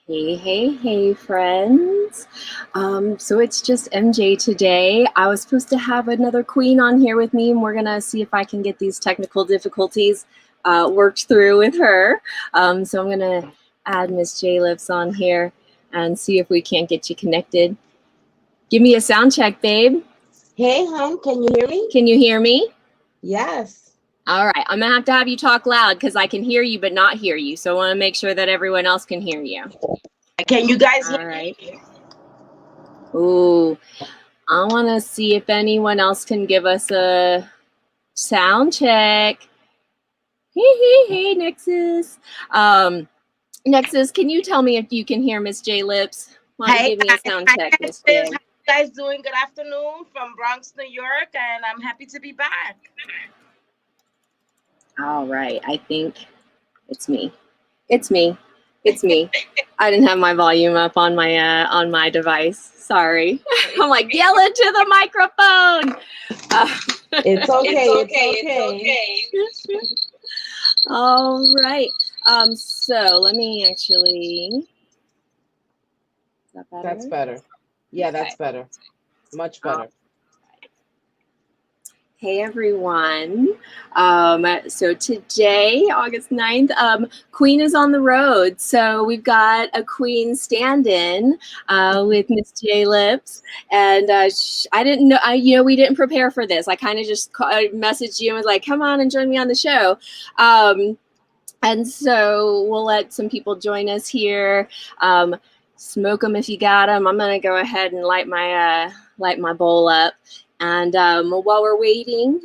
Hey, friends. So it's just MJ today. I was supposed to have another queen on here with me, and we're gonna see if I can get these technical difficulties worked through with her. So I'm gonna add Miss J Lips on here and see if we can't get you connected. Give me a sound check, babe. Hey, hon, can you hear me? Can you hear me? Yes. All right, I'm gonna have to have you talk loud because I can hear you but not hear you. So I want to make sure that everyone else can hear you. Can you guys hear All right. Ooh, I want to see if anyone else can give us a sound check. Hey, Nexus. Nexus, can you tell me if you can hear Miss J Lips? Why don't you give me a sound check, Miss J? How you guys doing? Good afternoon from Bronx, New York, and I'm happy to be back. All right, I think it's me. It's me. I didn't have my volume up on my device. Sorry. I'm like, yell into the microphone. It's okay. All right. So let me actually. Is that better? That's better. Yeah, okay. That's better. Much better. Hey everyone. So today, August 9th, Queen is on the road. So we've got a Queen stand-in with Miss J Lips. And I didn't know, we didn't prepare for this. I kind of just messaged you and was like, come on and join me on the show. And so we'll let some people join us here. Smoke them if you got them. I'm going to go ahead and light my bowl up. And while we're waiting,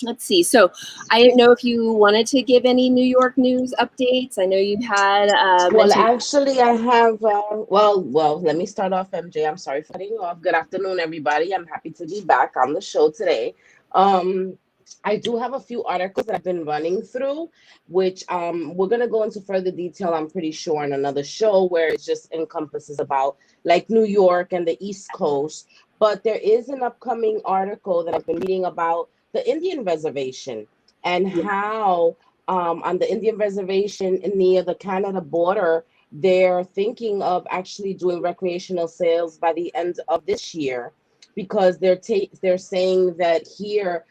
let's see. So I didn't know if you wanted to give any New York news updates. I know you had. Well, actually, I have. Well, let me start off, MJ. I'm sorry for cutting you off. Good afternoon, everybody. I'm happy to be back on the show today. I do have a few articles that I've been running through, which we're going to go into further detail, I'm pretty sure, in another show where it just encompasses about like New York and the East Coast. But there is an upcoming article that I've been reading about the Indian reservation and how on the Indian reservation near the Canada border, they're thinking of actually doing recreational sales by the end of this year because they're saying that here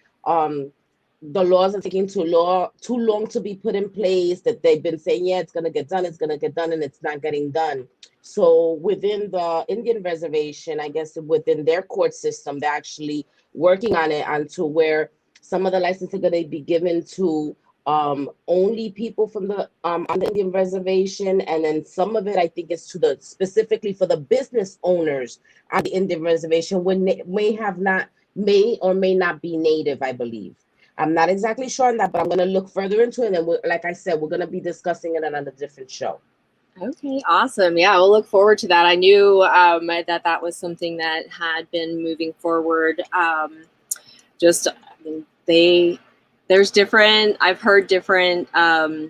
the laws are taking too long to be put in place, that they've been saying, yeah, it's going to get done, and it's not getting done. So within the Indian reservation, I guess within their court system, they're actually working on it onto where some of the licenses are going to be given to only people from the on the Indian reservation, and then some of it I think is to specifically for the business owners on the Indian reservation when they may or may not be native, I believe. I'm not exactly sure on that, but I'm going to look further into it. And like I said, we're going to be discussing it on a different show. Okay, awesome. Yeah, we'll look forward to that. I knew that was something that had been moving forward. There's different, I've heard different parts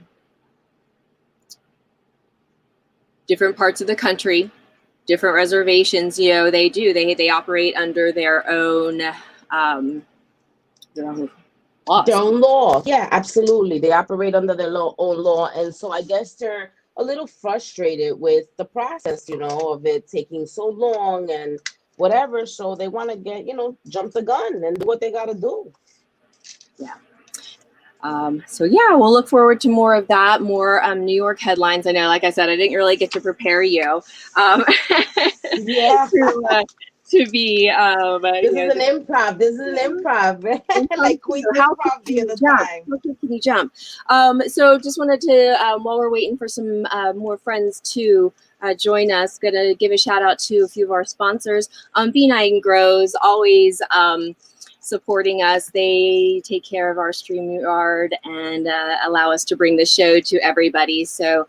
of the country, different reservations, they operate under their own laws. Their own law. Yeah, absolutely. They operate under their own law. And so I guess they're a little frustrated with the process, of it taking so long and whatever. So they want to get, jump the gun and do what they got to do. Yeah. So yeah, we'll look forward to more of that, more New York headlines. I know, like I said, I didn't really get to prepare you. Yeah. To be this is an improv. Like Queen improv the other time. How quick can you jump? So just wanted to while we're waiting for some more friends to join us, gonna give a shout out to a few of our sponsors. B9 Grows, always supporting us. They take care of our StreamYard and allow us to bring the show to everybody. So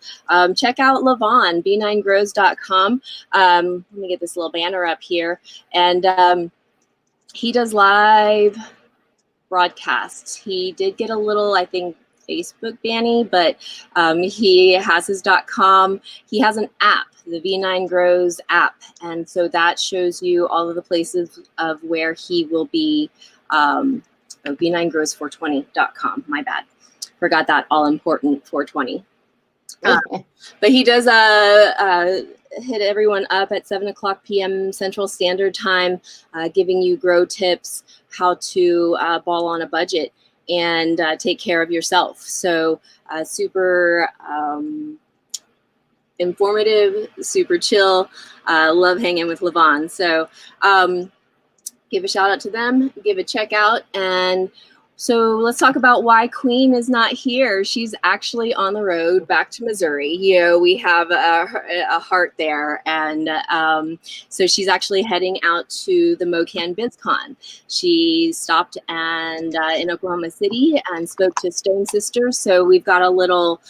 check out Levon, b9grows.com. Let me get this little banner up here. And he does live broadcasts. He did get a little, I think, Facebook banny, but he has his .com. He has an app, the V9 Grows app, and so that shows you all of the places of where he will be. V9grows420.com, my bad. forgot that all important 420. But he does hit everyone up at 7:00 p.m. Central Standard Time, giving you grow tips, how to ball on a budget and take care of yourself. So super informative, super chill. Love hanging with Levon. So give a shout out to them, give a check out. And so let's talk about why Queen is not here. She's actually on the road back to Missouri. You know, we have a heart there. And so she's actually heading out to the MoCan BizCon. She stopped and in Oklahoma City and spoke to Stone Sisters. So we've got a little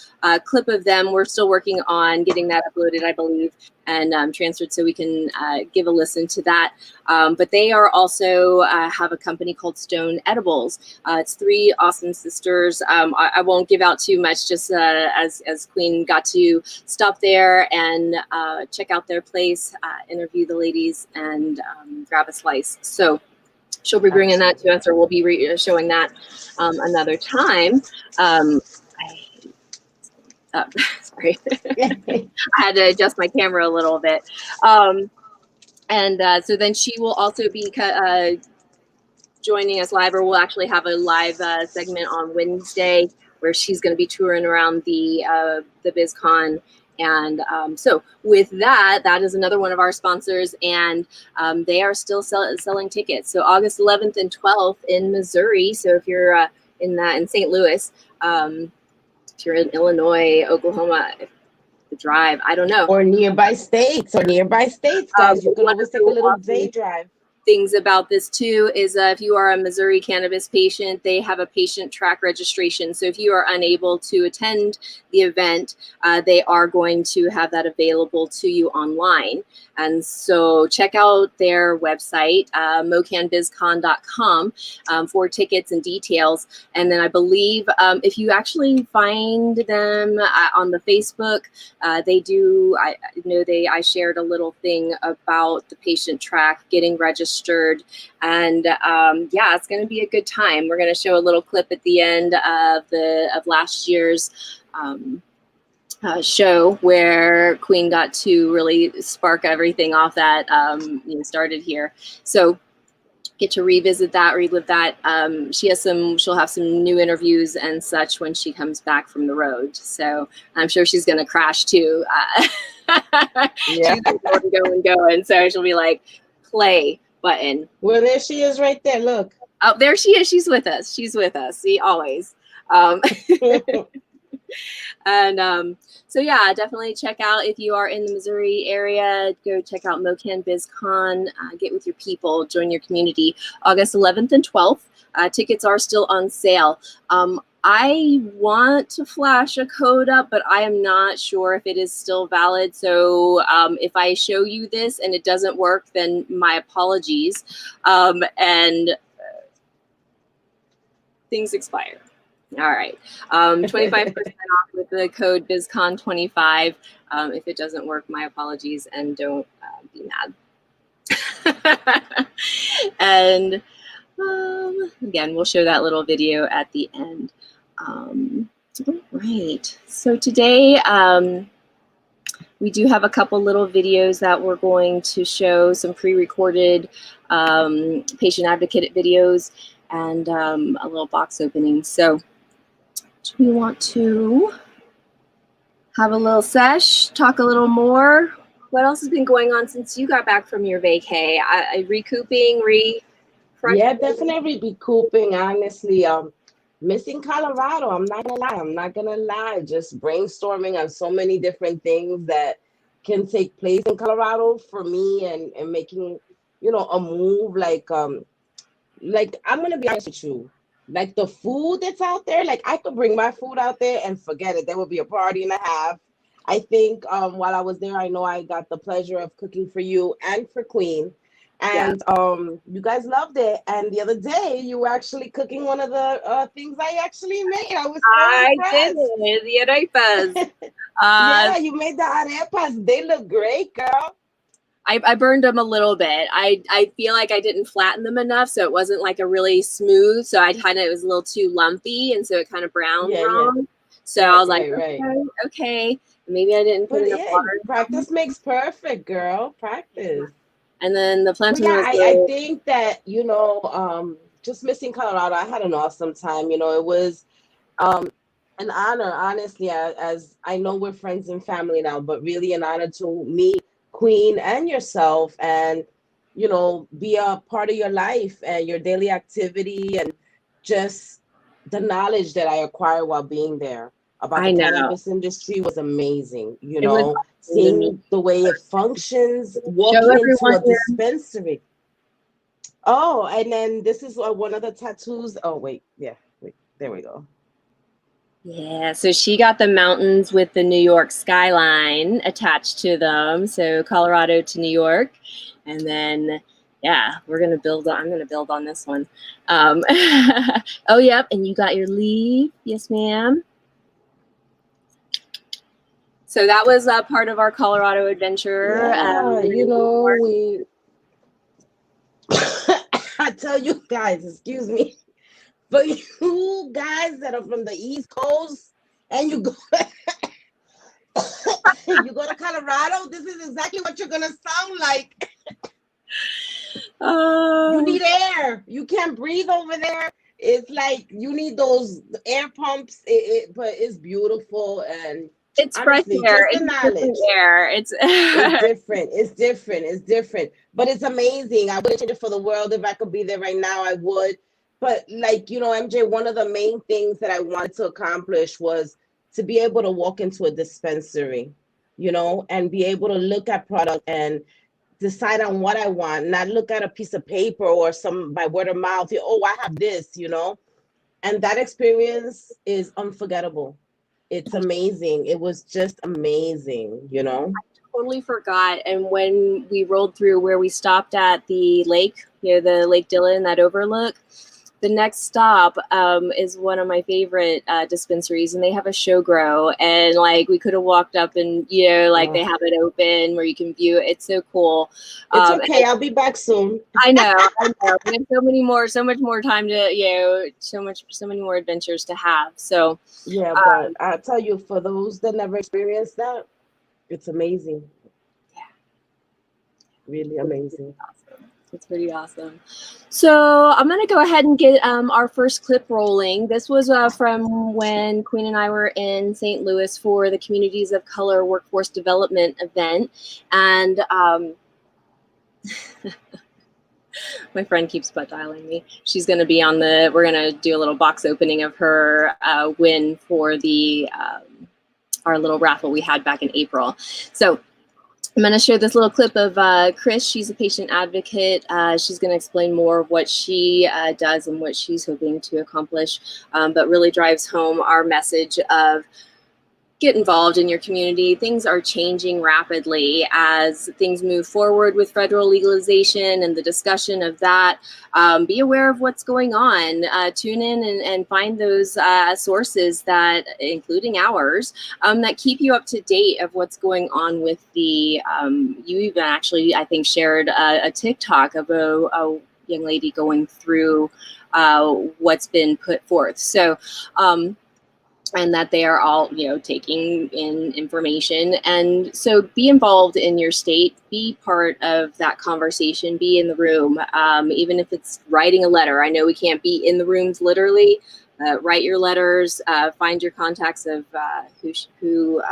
clip of them. We're still working on getting that uploaded, I believe, and transferred so we can give a listen to that. But they are also have a company called Stone Edibles. It's 3 awesome sisters. I won't give out too much, just as Queen got to stop there and check out their place, interview the ladies, and grab a slice. So she'll be bringing that to us, or we'll be showing that another time. Sorry, I had to adjust my camera a little bit. So then she will also be joining us live, or we'll actually have a live segment on Wednesday where she's going to be touring around the BizCon. And so with that, that is another one of our sponsors, and they are still selling tickets. So August 11th and 12th in Missouri. So if you're in St. Louis, if you're in Illinois, Oklahoma, the drive, I don't know. Or nearby states, guys. You can always take a little day drive. Things about this too is if you are a Missouri cannabis patient, they have a patient track registration. So if you are unable to attend the event, they are going to have that available to you online. And so check out their website, mocanbizcon.com, for tickets and details. And then I believe if you actually find them on the Facebook, they do, I know I shared a little thing about the patient track getting registered. And yeah, it's going to be a good time. We're going to show a little clip at the end of last year's show where Queen got to really spark everything off that started here. So get to revisit that, relive that. She'll have some new interviews and such when she comes back from the road. So I'm sure she's going to crash too. Yeah. She's going. So she'll be like, play button. Well, there she is right there. Look. Oh, there she is. She's with us. See, always. And so yeah, definitely check out, if you are in the Missouri area, go check out MoCan BizCon, get with your people, join your community. August 11th and 12th, tickets are still on sale. I want to flash a code up, but I am not sure if it is still valid. So if I show you this and it doesn't work, then my apologies. And things expire. All right. 25% off with the code BizCon25. If it doesn't work, my apologies, and don't be mad. And again, we'll show that little video at the end. All right. So today we do have a couple little videos that we're going to show, some pre-recorded patient advocate videos, and a little box opening. So do we want to have a little sesh, talk a little more? What else has been going on since you got back from your vacay? Recouping, Yeah, definitely recouping, honestly. Missing Colorado, I'm not gonna lie. Just brainstorming on so many different things that can take place in Colorado for me, and making, a move like I'm gonna be honest with you. Like the food that's out there, like I could bring my food out there and forget it. There will be a party and a half. I think while I was there, I know I got the pleasure of cooking for you and for Queen. And you guys loved it. And the other day, you were actually cooking one of the things I actually made. I was so impressed. Did the arepas. Yeah, you made the arepas. They look great, girl. I burned them a little bit. I feel like I didn't flatten them enough, so it wasn't like a really smooth. So it was a little too lumpy, and so it kind of browned Yeah. wrong. So I Right, was like, right, right. okay. Maybe I didn't put But enough yeah, water. practice makes perfect, girl. Practice. And then the But plantain yeah, was I the think that, just missing Colorado, I had an awesome time. It was an honor, honestly, as I know we're friends and family now, but really an honor to meet Queen and yourself and, be a part of your life and your daily activity and just the knowledge that I acquired while being there about the I know. cannabis industry was amazing, It was awesome to meet. seeing the way it functions, Show walking into everyone a here. dispensary. Oh, and then this is one of the tattoos. Oh, wait, yeah, wait, there we go. Yeah, so she got the mountains with the New York skyline attached to them. So Colorado to New York. And then, yeah, I'm gonna build on this one. Oh, yep, and you got your leaf. Yes, ma'am. So that was part of our Colorado adventure. Yeah, we I tell you guys, excuse me, but you guys that are from the East Coast and you go you go to Colorado, this is exactly what you're gonna sound like. You need air. You can't breathe over there. It's like you need those air pumps. But it's beautiful and it's fresh honestly, air. just the It's different knowledge. air. It's It's different. It's different. It's different. But it's amazing. I wouldn't change it for the world. If I could be there right now, I would. But like, MJ, one of the main things that I wanted to accomplish was to be able to walk into a dispensary, and be able to look at product and decide on what I want, not look at a piece of paper or some by word of mouth. Oh, I have this. And that experience is unforgettable. It's amazing. It was just amazing. totally forgot. And when we rolled through where we stopped at the lake, the Lake Dillon, that overlook, the next stop is one of my favorite dispensaries, and they have a show grow. And like we could have walked up and like they have it open where you can view it. It's so cool. It's okay. I'll be back soon. I know. We have so much more time to so many more adventures to have. So yeah, but I'll tell you, for those that never experienced that, it's amazing. Yeah, really amazing. It's pretty awesome. So I'm going to go ahead and get our first clip rolling. This was from when Queen and I were in St. Louis for the Communities of Color Workforce Development event. And my friend keeps butt dialing me. She's going to be we're going to do a little box opening of her win for the our little raffle we had back in April. So I'm going to share this little clip of Chris. She's a patient advocate. She's going to explain more of what she does and what she's hoping to accomplish, but really drives home our message of get involved in your community. Things are changing rapidly as things move forward with federal legalization and the discussion of that. Be aware of what's going on. Tune in and find those sources that, including ours, that keep you up to date of what's going on with the, you even actually, I think, shared a TikTok of a young lady going through what's been put forth. So, and that they are all, taking in information. And so be involved in your state, be part of that conversation, be in the room, even if it's writing a letter. I know we can't be in the rooms literally. Write your letters, find your contacts of who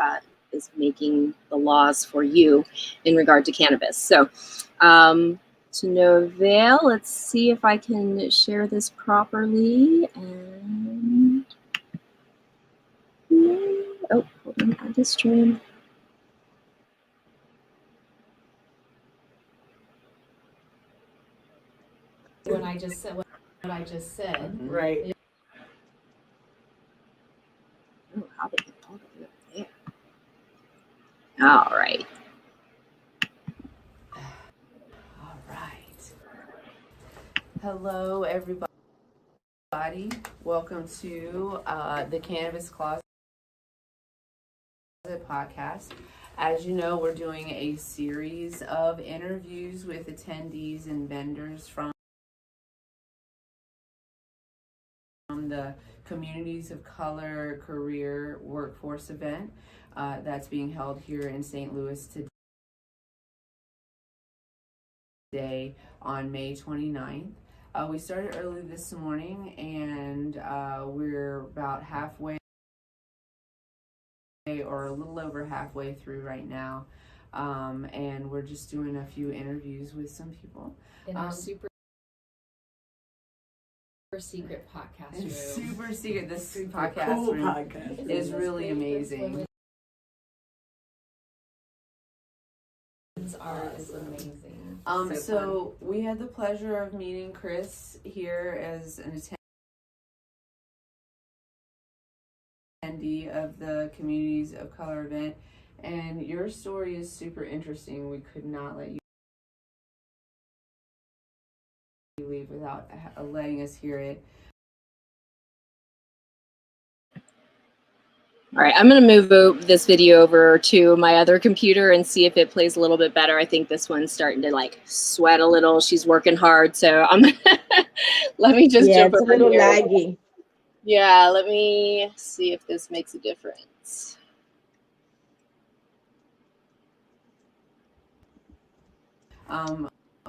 is making the laws for you in regard to cannabis. So to no avail, let's see if I can share this properly. And oh, hold on, add the stream. When I just said what I just said, right? Oh, how did it all go up there? All right. All right. Hello, everybody. Welcome to the Cannabis Closet podcast. As you know, we're doing a series of interviews with attendees and vendors from the Communities of Color Career Workforce event that's being held here in St. Louis today on May 29th. We started early this morning, and we're about halfway or a little over halfway through right now, and we're just doing a few interviews with some people in our super secret podcast room. Super secret. This Super podcast cool room podcast. is really amazing. Art is amazing. So we had the pleasure of meeting Chris here as an attendee of the Communities of Color event, and your story is super interesting. We could not let you leave without letting us hear it. All right, I'm going to move this video over to my other computer and see if it plays a little bit better. I think this one's starting to like sweat a little. She's working hard, so I'm let me just jump it's a over little here. laggy. Yeah, let me see if this makes a difference.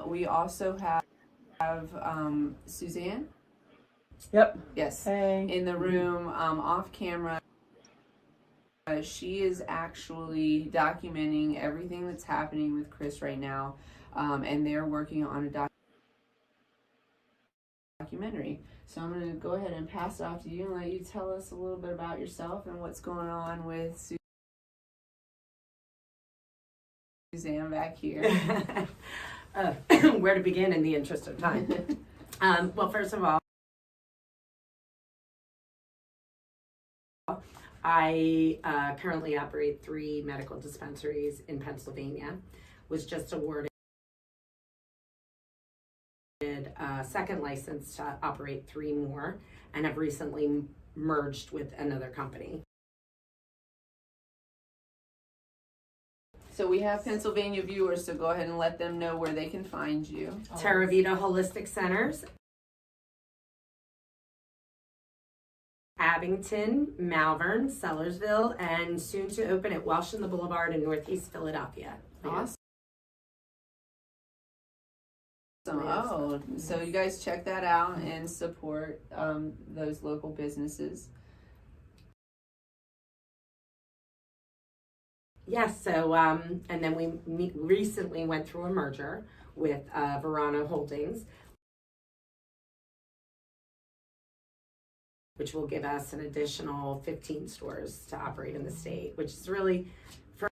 We also have Suzanne. Yep. Yes. Hey. In the room, off camera. She is actually documenting everything that's happening with Chris right now, and they're working on a documentary. So I'm going to go ahead and pass it off to you and let you tell us a little bit about yourself and what's going on with Suzanne back here. Where to begin in the interest of time? Well, first of all, I currently operate 3 medical dispensaries in Pennsylvania. Was just awarded a second license to operate 3 more, and have recently merged with another company. So we have Pennsylvania viewers, so go ahead and let them know where they can find you. Terra Vita Holistic Centers, Abington, Malvern, Sellersville, and soon to open at Welsh and the Boulevard in Northeast Philadelphia. Awesome. Oh, so you guys check that out and support those local businesses. Yes, so, and then we recently went through a merger with Verano Holdings, which will give us an additional 15 stores to operate in the state, which is really, for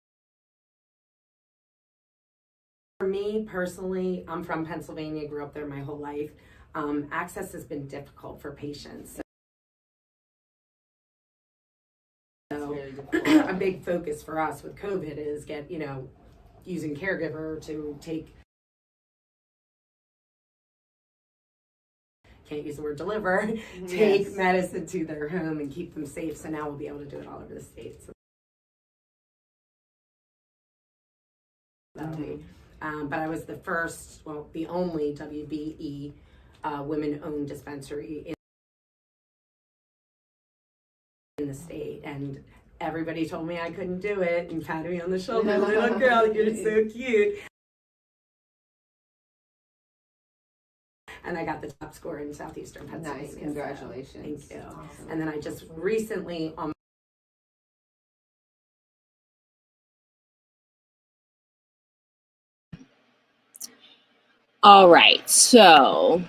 me personally, I'm from Pennsylvania, grew up there my whole life. Access has been difficult for patients. So a big focus for us with COVID is using caregiver to can't use the word deliver, take medicine to their home and keep them safe. So now we'll be able to do it all over the state. So but I was the first, the only WBE women-owned dispensary in the state, and everybody told me I couldn't do it and patted me on the shoulder. Little girl, you're so cute. And I got the top score in Southeastern Pennsylvania. Nice, congratulations. Thank you. Awesome. And then I just recently All right, so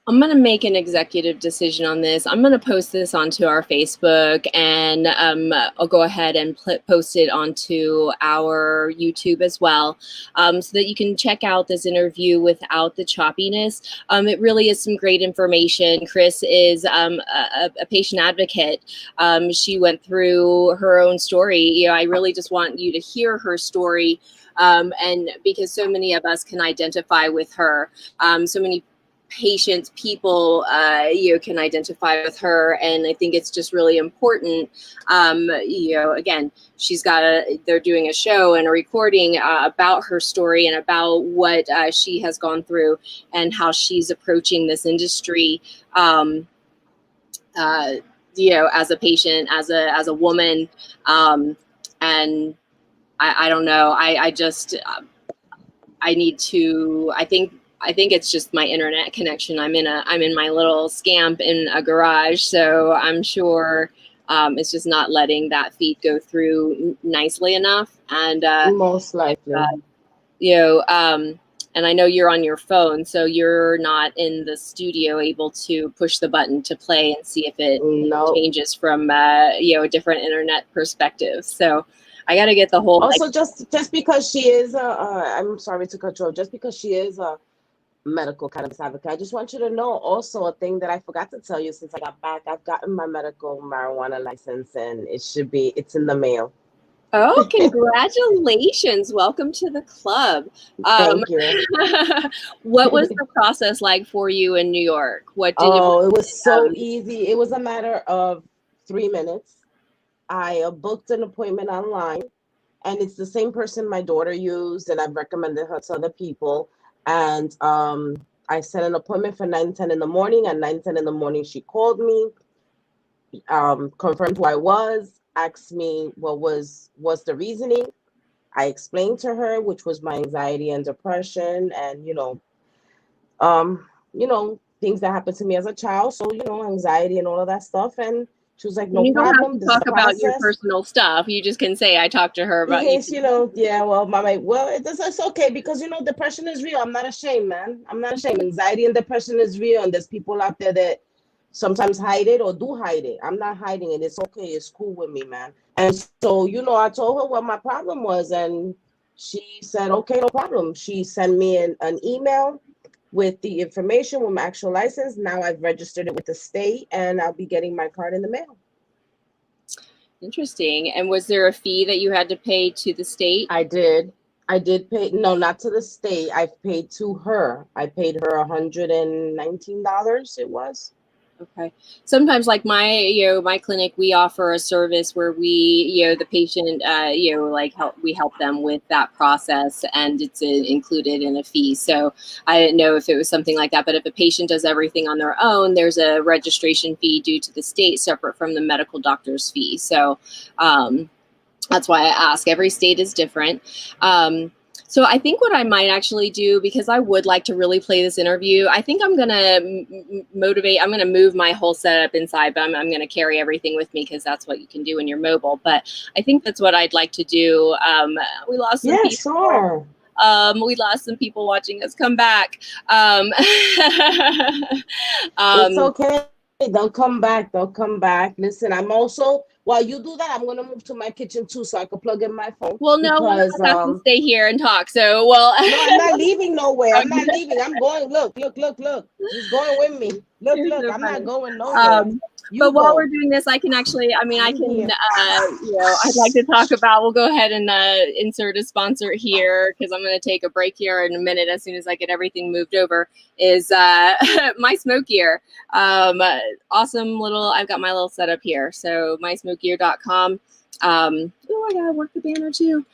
I'm going to make an executive decision on this. I'm going to post this onto our Facebook, and I'll go ahead and post it onto our YouTube as well, so that you can check out this interview without the choppiness. It really is some great information. Chris is a patient advocate. She went through her own story. I really just want you to hear her story, and because so many of us can identify with her. So many patients, people, can identify with her. And I think it's just really important. Again, they're doing a show and a recording about her story and about what she has gone through and how she's approaching this industry, as a patient, as a woman. And I don't know. I think it's just my internet connection. I'm in my little scamp in a garage, so I'm sure it's just not letting that feed go through nicely enough. And Most likely. and I know you're on your phone, so you're not in the studio able to push the button to play and see if it No. changes from a different internet perspective. So I got to get the whole. Also, just because she is I'm sorry to cut you off, just because she is a medical cannabis advocate, I just want you to know also a thing that I forgot to tell you since I got back. I've gotten my medical marijuana license, and it's in the mail. Oh, congratulations. Welcome to the club. Thank you. What was the process like for you in New York? What did it was so easy. It was a matter of 3 minutes. I booked an appointment online, and it's the same person my daughter used, and I've recommended her to other people. And I set an appointment for 9:10 in the morning. At 9:10 in the morning, she called me, confirmed who I was, asked me what's the reasoning. I explained to her, which was my anxiety and depression, and things that happened to me as a child. So anxiety and all of that stuff. And she was like, "No you don't problem. have to This is talk the about your process." personal stuff. You just can say, I talked to her about Yes, yeah, well, it's okay because depression is real. I'm not ashamed, man. I'm not ashamed. Anxiety and depression is real, and there's people out there that sometimes hide it or do hide it. I'm not hiding it. It's okay. It's cool with me, man. And so, I told her what my problem was, and she said, "Okay, no problem." She sent me an email with the information with my actual license. Now I've registered it with the state, and I'll be getting my card in the mail. Interesting. And was there a fee that you had to pay to the state? I did pay. No, not to the state. I've paid to her. I paid her $119. It was. Okay. Sometimes, like my clinic, we offer a service where we, the patient, we help them with that process, and it's included in a fee. So I didn't know if it was something like that, but if a patient does everything on their own, there's a registration fee due to the state separate from the medical doctor's fee. So that's why I ask. Every state is different. So I think what I might actually do, because I would like to really play this interview, I think I'm going to I'm going to move my whole setup inside, but I'm going to carry everything with me because that's what you can do when you're mobile. But I think that's what I'd like to do. We lost some people. Sure. We lost some people watching us come back. It's okay. They'll come back. Listen, I'm also, while you do that, I'm going to move to my kitchen too so I can plug in my phone. Well, no, because, I have to stay here and talk. So, well. No, I'm not leaving nowhere. I'm not leaving. I'm going. Look. He's going with me. Look. I'm not going nowhere. But while we're doing this, I can actually, I'd like to talk about, we'll go ahead and insert a sponsor here because I'm going to take a break here in a minute as soon as I get everything moved over, is My Smoke Gear. Awesome I've got my little setup here. So mysmokegear.com. I gotta work the banner too.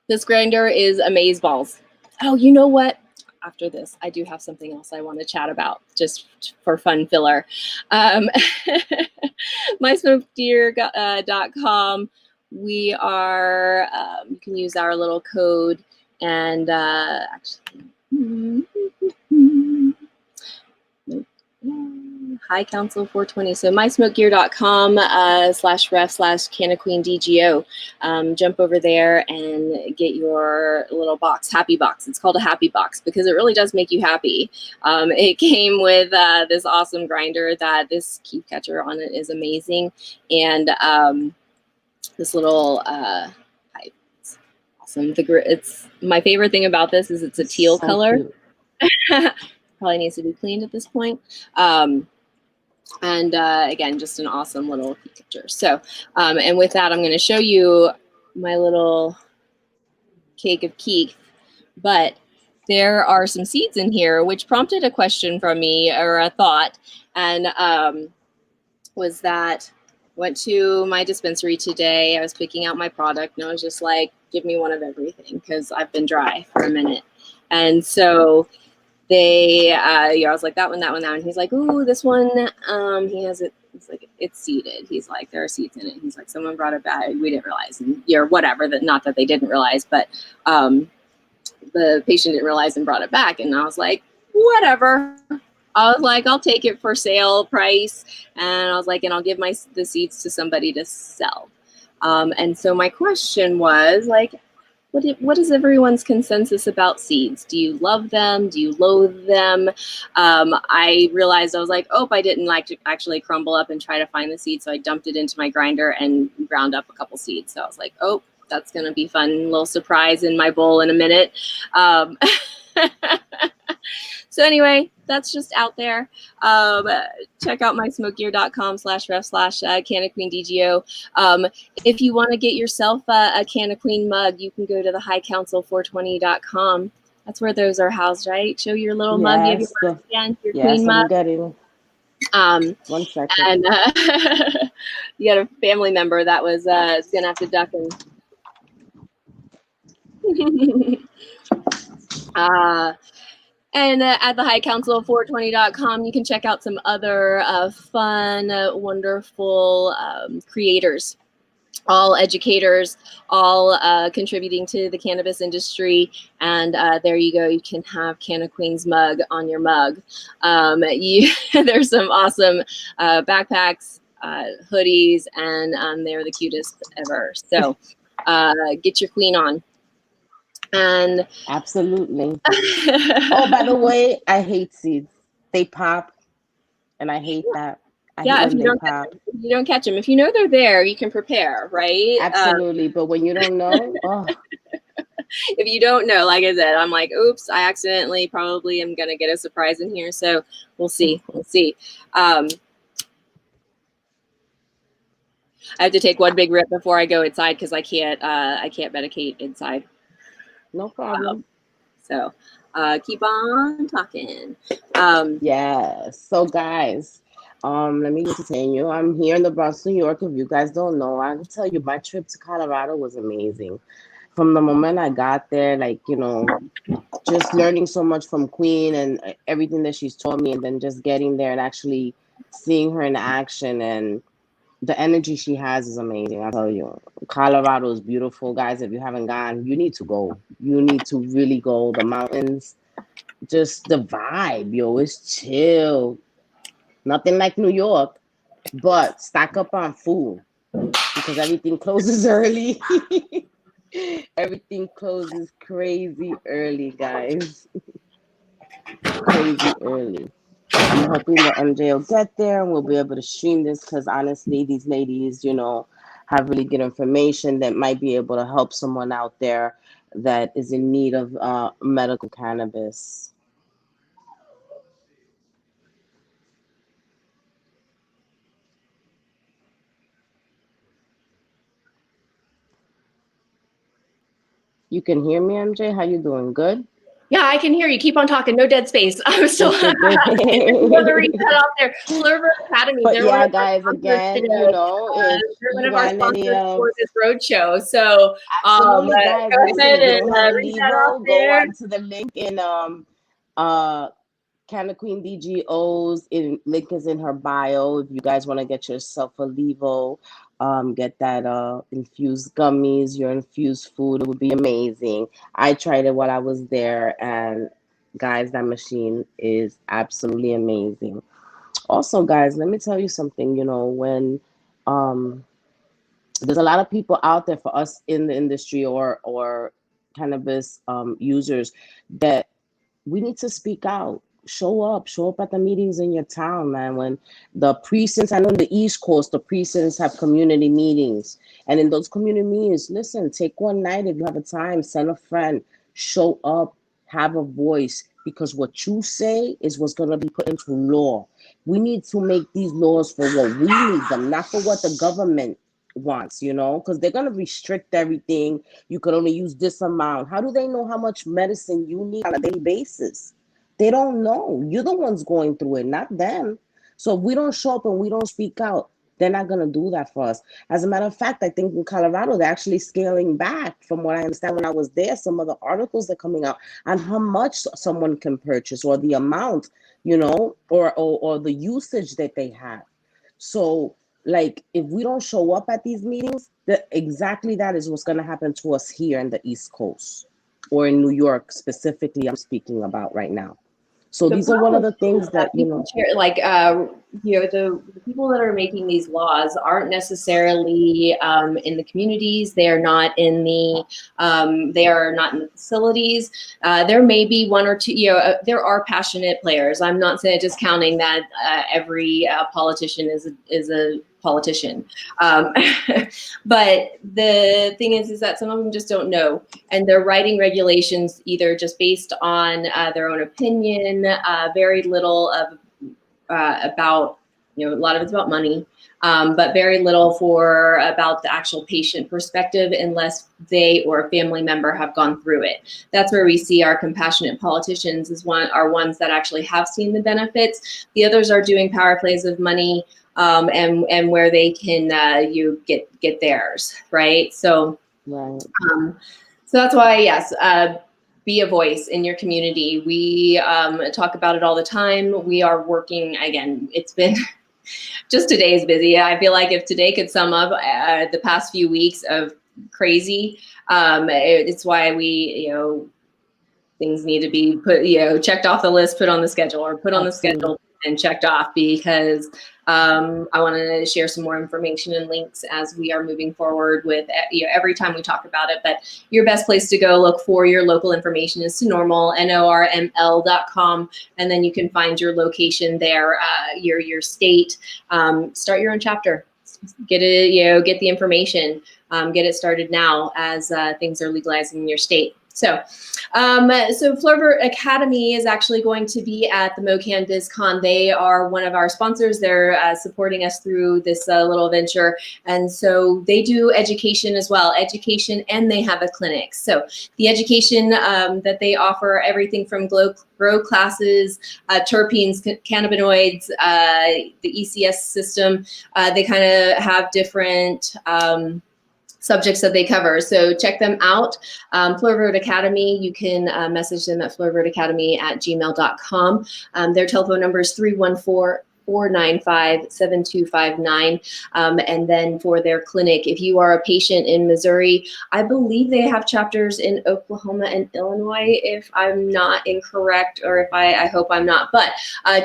This grinder is amazeballs. Oh, you know what? After this, I do have something else I want to chat about just for fun filler. mysmokegear.com. We are, you can use our little code and High Council 420. So mysmokegear.com /ref/CanaQueenDGO. Jump over there and get your little box, happy box. It's called a happy box because it really does make you happy. It came with this awesome grinder that this keef catcher on it is amazing. And this little pipe. It's awesome. It's my favorite thing about this is it's a teal color. Probably needs to be cleaned at this point. Again, just an awesome little picture. So, and with that, I'm going to show you my little cake of keef. But there are some seeds in here, which prompted a question from me, or a thought, and was that went to my dispensary today. I was picking out my product, and I was just like, give me one of everything, because I've been dry for a minute. And so they, I was like, that one, that one, that one. He's like, ooh, this one, he has it. He's like, it's seeded. He's like, there are seeds in it. He's like, someone brought it back. We didn't realize, and or whatever. That, not that they didn't realize, but the patient didn't realize and brought it back. And I was like, whatever. I was like, I'll take it for sale price. And I was like, and I'll give the seeds to somebody to sell. And so my question was like, what is everyone's consensus about seeds? Do you love them? Do you loathe them? I realized, I was like, oh, I didn't like to actually crumble up and try to find the seeds. So I dumped it into my grinder and ground up a couple seeds. So I was like, oh, that's going to be fun. Little surprise in my bowl in a minute. So anyway, that's just out there. Check out mysmokegear.com/ref/CannaQueenDGO. If you want to get yourself a Canna Queen mug, you can go to the highcouncil420.com. That's where those are housed, right? Show your little mug. You have your mug again, your queen mug. I'm getting. 1 second. And you got a family member that was going to have to duck and and at the highcouncil420.com, you can check out some other fun, wonderful creators, all educators, all contributing to the cannabis industry. And there you go. You can have Canna Queen's mug on your mug. There's some awesome backpacks, hoodies, and they're the cutest ever. So get your queen on. And absolutely. Oh, by the way, I hate seeds. They pop, and I hate that. I hate when they pop. You don't catch them. If you know they're there, you can prepare, right? Absolutely. But when you don't know, oh. If you don't know, like I said, I'm like, oops, I accidentally probably am gonna get a surprise in here. So we'll see. We'll see. I have to take one big rip before I go inside because I can't medicate inside. No problem. So keep on talking. Yes. So guys, let me just tell you, I'm here in the Bronx, New York. If you guys don't know, I can tell you my trip to Colorado was amazing. From the moment I got there, like, you know, just learning so much from Queen and everything that she's taught me, and then just getting there and actually seeing her in action, and the energy she has is amazing. I tell you, Colorado is beautiful, guys. If you haven't gone, you need to go. You need to really go. The mountains, just the vibe, yo, it's chill. Nothing like New York, but stack up on food because everything closes early. Everything closes crazy early, guys. Crazy early. I'm hoping that MJ will get there and we'll be able to stream this because honestly, these ladies, you know, have really good information that might be able to help someone out there that is in need of medical cannabis. You can hear me, MJ? How you doing? Good? Yeah, I can hear you. Keep on talking. No dead space. I'm still read that out there. Flavor Academy. But yeah, guys, again, you know, they're one of our sponsors for this roadshow. So absolutely, guys, go ahead and read that out there. Go on to the link in Canna Queen DGO's link is in her bio. If you guys want to get yourself a Levo, get that infused gummies, your infused food, it would be amazing. I tried it while I was there, and guys, that machine is absolutely amazing. Also, guys, let me tell you something. You know, when there's a lot of people out there for us in the industry or cannabis users that we need to speak out. Show up at the meetings in your town, man. When the precincts, I know in the East Coast, the precincts have community meetings. And in those community meetings, listen, take one night if you have a time, send a friend, show up, have a voice, because what you say is what's going to be put into law. We need to make these laws for what we need them, not for what the government wants, because they're going to restrict everything. You could only use this amount. How do they know how much medicine you need on a daily basis? They don't know. You're the ones going through it, not them. So if we don't show up and we don't speak out, they're not going to do that for us. As a matter of fact, I think in Colorado, they're actually scaling back. From what I understand when I was there, some of the articles are coming out on how much someone can purchase or the amount, or the usage that they have. So, like, if we don't show up at these meetings, exactly that is what's going to happen to us here in the East Coast or in New York specifically, I'm speaking about right now. So The these are one of the problem things is that, people like the people that are making these laws aren't necessarily in the communities. They are not in the facilities. There may be one or two. There are passionate players. I'm not saying discounting that every politician is a politician, but the thing is that some of them just don't know, and they're writing regulations either just based on their own opinion. Very little of about, a lot of it's about money, but very little about the actual patient perspective, unless they or a family member have gone through it. That's where we see our compassionate politicians are ones that actually have seen the benefits. The others are doing power plays of money, and where they can get theirs, right? So, right. So that's why, yes, be a voice in your community. We talk about it all the time. We are working, again, it's been, just today's busy. I feel like if today could sum up the past few weeks of crazy, it's why we, things need to be put, checked off the list, put on the schedule, or put on the schedule and checked off, because I want to share some more information and links as we are moving forward with, every time we talk about it. But your best place to go look for your local information is to normal.com, and then you can find your location there, your state. Start your own chapter. Get it, get the information. Get it started now as things are legalizing in your state. So Flower Academy is actually going to be at the MoCan BizCon. They are one of our sponsors. They're supporting us through this little venture. And so they do education as well, and they have a clinic. So the education that they offer, everything from grow classes, terpenes, cannabinoids, the ECS system. They kind of have different subjects that they cover. So check them out. Fleur Road Academy, you can message them at fleurroadacademy@gmail.com. Their telephone number is 314-495-7259. And then for their clinic, if you are a patient in Missouri, I believe they have chapters in Oklahoma and Illinois, if I'm not incorrect, or if I hope I'm not. But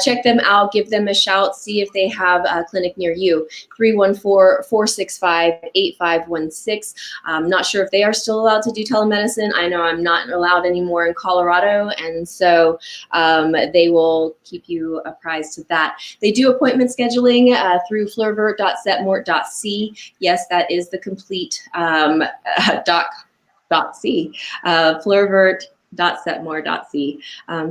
check them out, give them a shout, see if they have a clinic near you. 314-465-8516. I'm not sure if they are still allowed to do telemedicine. I know I'm not allowed anymore in Colorado, and so they will keep you apprised of that. They do appointment scheduling through fleurvert.setmort.c. Yes, that is the complete .c. Fleurvert.setmore.c.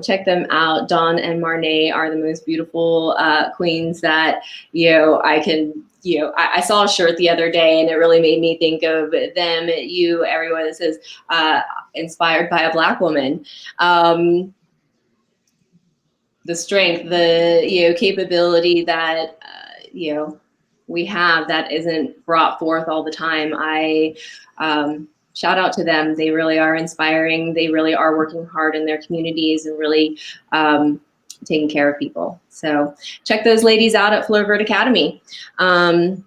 Check them out. Dawn and Marnay are the most beautiful queens that, I can, I saw a shirt the other day and it really made me think of them, everyone that says inspired by a Black woman. The strength, the capability that, we have that isn't brought forth all the time. I shout out to them. They really are inspiring. They really are working hard in their communities and really taking care of people. So check those ladies out at Fleur Vert Academy. And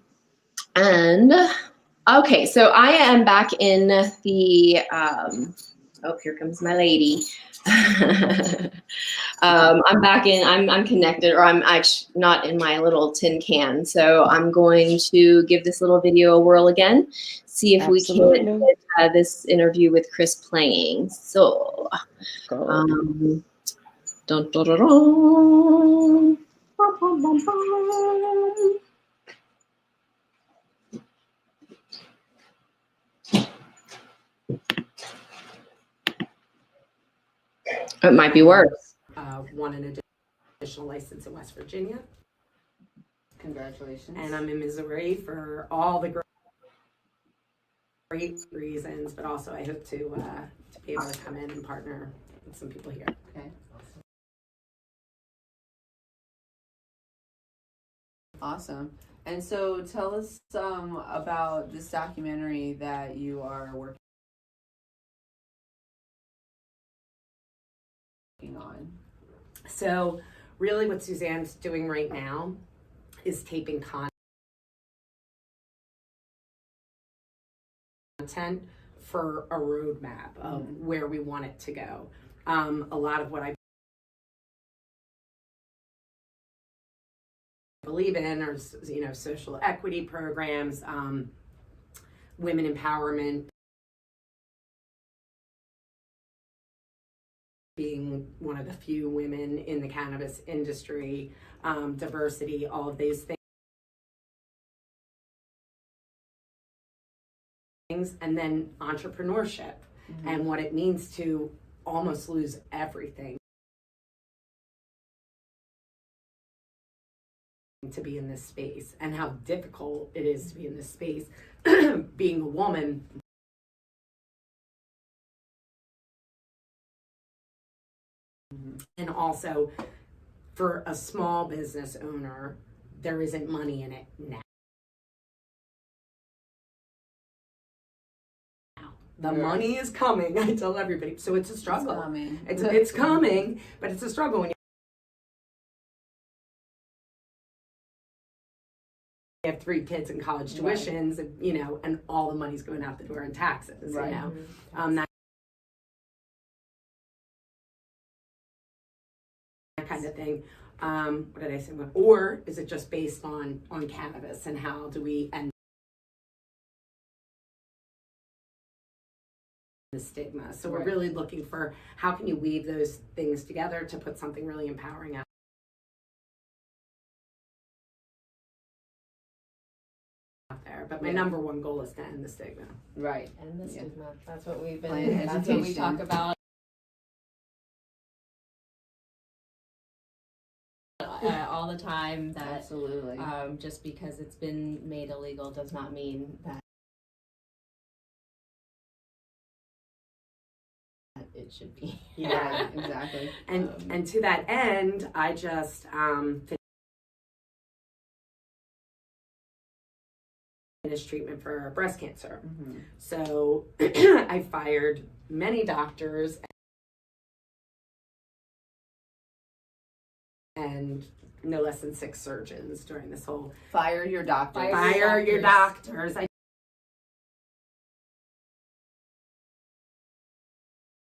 okay, so I am back in the, here comes my lady. I'm back in, I'm connected, or I'm actually not in my little tin can. So I'm going to give this little video a whirl again, see if Absolutely. we can get this interview with Chris playing. So, dun, dun, dun, dun, dun. Bum, bum, bum, bum. It might be worse. Won an additional license in West Virginia. Congratulations. And I'm in Missouri for all the great reasons, but also I hope to be able to come in and partner with some people here. Okay. Awesome. And so tell us about this documentary that you are working on. So really what Suzanne's doing right now is taping content for a roadmap of where we want it to go. A lot of what I believe in are, social equity programs, women empowerment, being one of the few women in the cannabis industry, diversity, all of these things, and then entrepreneurship and what it means to almost lose everything to be in this space, and how difficult it is to be in this space being a woman. And also for a small business owner, there isn't money in it now. The money is coming. I tell everybody. So it's a struggle. It's coming. It's coming, but it's a struggle when you have 3 kids in college tuitions, and all the money's going out the door in taxes. Right. That kind of thing. What did I say? Or is it just based on cannabis, and how do we end the stigma? So we're really looking for how can you weave those things together to put something really empowering out there. But my number one goal is to end the stigma. Right. And the stigma. That's what we've Plant been. That's what we education. talk about. All the time, that Absolutely. just because it's been made illegal does not mean that it should be. Yeah, exactly. And to that end, I just finished treatment for breast cancer. So I fired many doctors and no less than 6 surgeons during this whole Fire your doctor. fire your doctors. I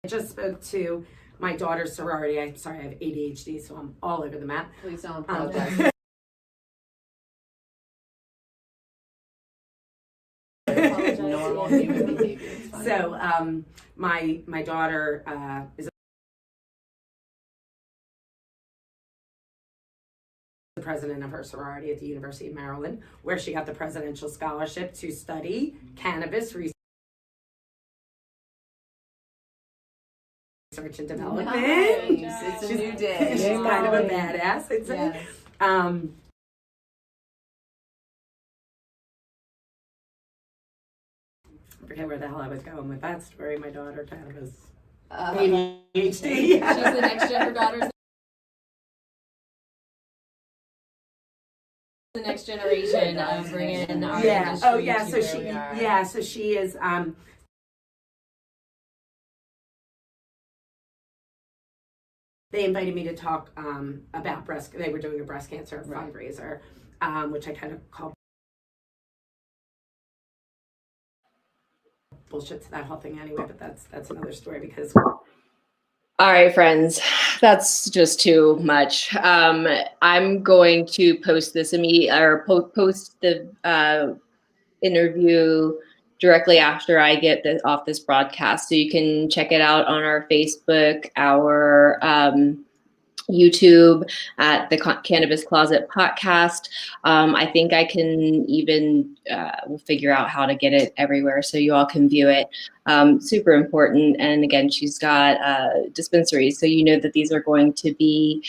just spoke to my daughter's sorority. I'm sorry, I have ADHD, so I'm all over the map. Please don't apologize. Normal human behavior. It's fine. So my daughter is the president of her sorority at the University of Maryland, where she got the presidential scholarship to study cannabis research and development. Nice. It's a new day. She's kind of a badass, I'd say. Yes. I forget where the hell I was going with that story. My daughter kind of is She's ADHD. the next gen. Her daughter's the next generation of bringing our industry Oh yeah. to So where we are. So she is. They invited me to talk about breast. They were doing a breast cancer fundraiser, which I kind of call bullshit to that whole thing anyway. But that's another story because. All right, friends, that's just too much. I'm going to post this post the interview directly after I get off this broadcast, so you can check it out on our Facebook, our YouTube at the Cannabis Closet podcast. I think I can even we'll figure out how to get it everywhere so you all can view it. Super important. And again, she's got dispensaries, so you know that these are going to be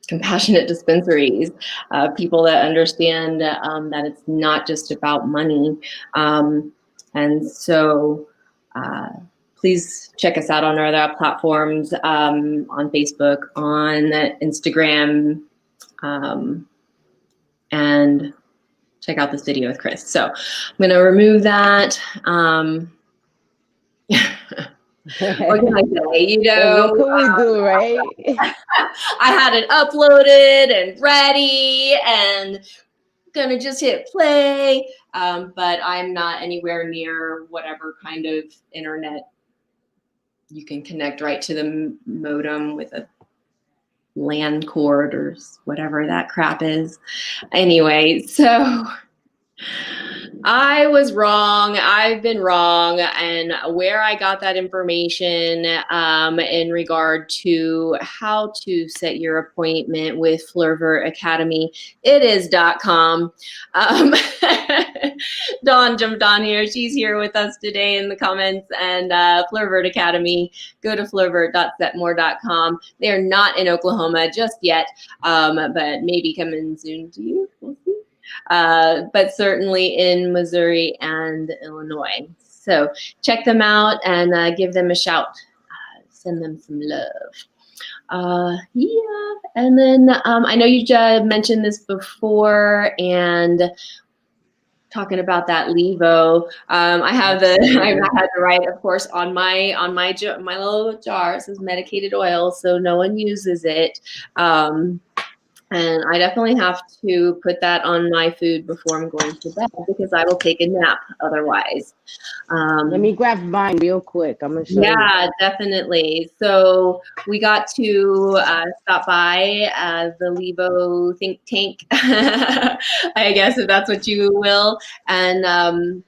compassionate dispensaries, people that understand that it's not just about money. And so please check us out on our other platforms, on Facebook, on Instagram, and check out this video with Chris. So I'm going to remove that. What can I say? You know, what can we do, right? I had it uploaded and ready and gonna just hit play, but I'm not anywhere near whatever kind of internet you can connect right to the modem with a LAN cord or whatever that crap is. Anyway, so I was wrong. I've been wrong. And where I got that information in regard to how to set your appointment with Flervert Academy, it is .com. Dawn jumped on here. She's here with us today in the comments. And Flervert Academy, go to flervert.setmore.com. They're not in Oklahoma just yet, but maybe coming soon to you. We'll see. But certainly in Missouri and Illinois. So check them out and give them a shout. Send them some love. Yeah, and then I know you just mentioned this before, and talking about that Levo, I have I had to write, of course, on my little jar. It says medicated oil, so no one uses it. And I definitely have to put that on my food before I'm going to bed because I will take a nap otherwise. Let me grab mine real quick. I'm going to show you. Yeah, definitely. So we got to stop by the Levo think tank, I guess, if that's what you will. And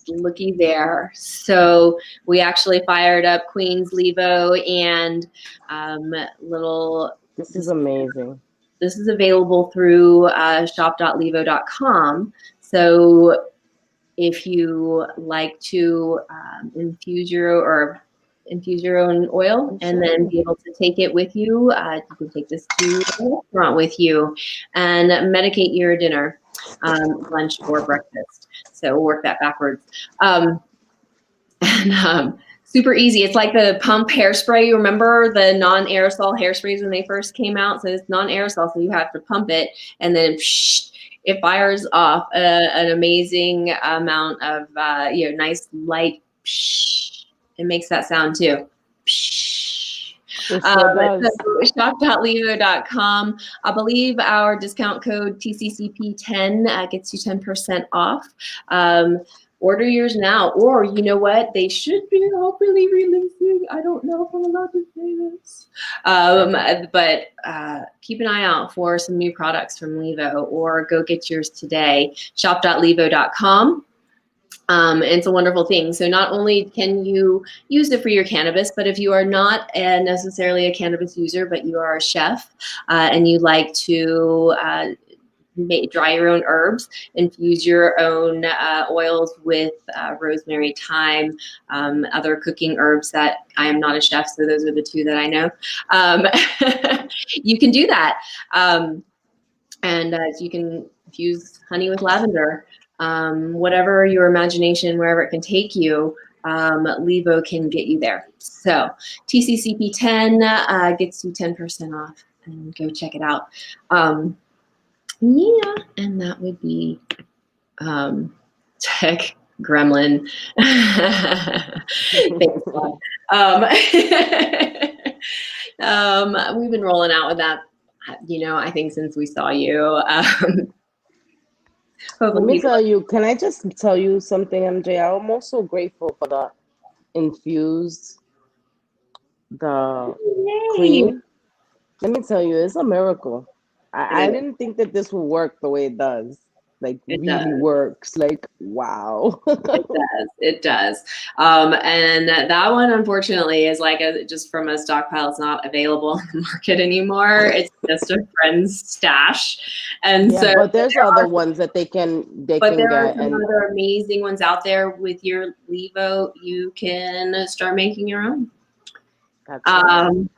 looky there. So we actually fired up Queen's Levo and little... This is amazing. This is available through shop.levo.com. So if you like to infuse your own oil and then be able to take it with you, you can take this to a restaurant with you and medicate your dinner, lunch, or breakfast. So we'll work that backwards. Super easy. It's like the pump hairspray. You remember the non-aerosol hairsprays when they first came out? So it's non-aerosol, so you have to pump it, and then it fires off an amazing amount of nice light. It makes that sound too. Shop.levo.com. I believe our discount code TCCP10 gets you 10% off. Order yours now, or you know what? They should be hopefully releasing. I don't know if I'm allowed to say this, but keep an eye out for some new products from Levo, or go get yours today. Shop.levo.com. It's a wonderful thing. So not only can you use it for your cannabis, but if you are not necessarily a cannabis user, but you are a chef and you like to dry your own herbs, infuse your own oils with rosemary, thyme, other cooking herbs that I am not a chef, so those are the two that I know. You can do that. And you can infuse honey with lavender, whatever your imagination, wherever it can take you, Levo can get you there. So TCCP 10 gets you 10% off, and go check it out. Yeah, and that would be Tech Gremlin. Thanks, we've been rolling out with that, I think since we saw you. Let me tell you, can I just tell you something, MJ? I'm also grateful for the infused, the cream. Let me tell you, it's a miracle. I didn't think that this would work the way it does. Like, it really works. Like, wow. It does. And that one, unfortunately, is like just from a stockpile. It's not available in the market anymore. It's just a friend's stash. And so, but there's other ones that they can get. But there are some other amazing ones out there. With your Levo, you can start making your own. That's right.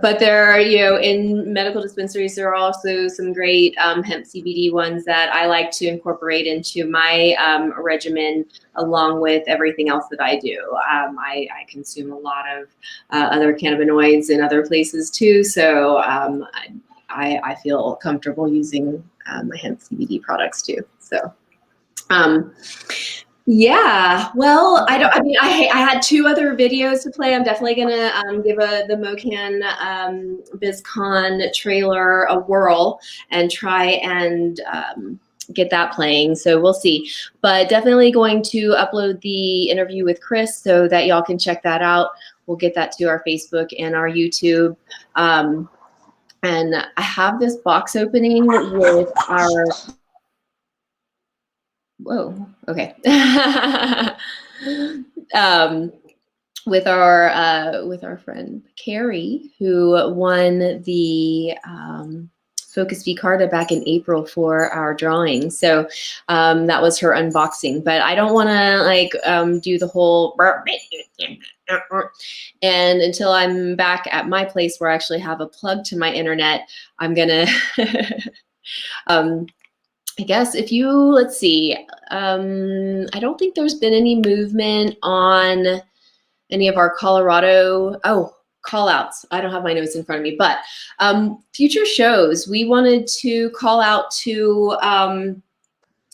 But there are, you know, in medical dispensaries, there are also some great hemp CBD ones that I like to incorporate into my regimen, along with everything else that I do. I consume a lot of other cannabinoids in other places too, so I feel comfortable using my hemp CBD products too. So. Yeah, well, I mean, I had two other videos to play. I'm definitely gonna give the MoCan BizCon trailer a whirl and try and get that playing. So we'll see. But definitely going to upload the interview with Chris so that y'all can check that out. We'll get that to our Facebook and our YouTube. And I have this box opening with our. Whoa, okay. With our friend Carrie, who won the Focus V Carta back in April for our drawing. So that was her unboxing. But I don't want to like do the whole and until I'm back at my place where I actually have a plug to my internet, I'm gonna I guess if you, let's see, I don't think there's been any movement on any of our Colorado, call outs. I don't have my notes in front of me, but future shows, we wanted to call out to,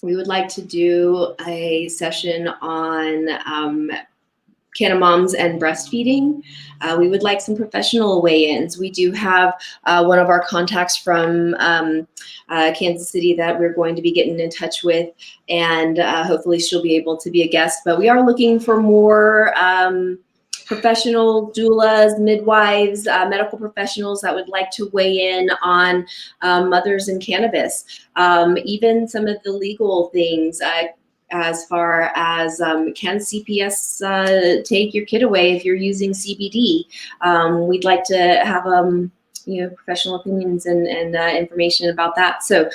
we would like to do a session on Canna moms and breastfeeding. We would like some professional weigh-ins. We do have one of our contacts from Kansas City that we're going to be getting in touch with, and hopefully she'll be able to be a guest. But we are looking for more professional doulas, midwives, medical professionals that would like to weigh in on mothers and cannabis, even some of the legal things. As far as can CPS take your kid away if you're using CBD? We'd like to have professional opinions and information about that. So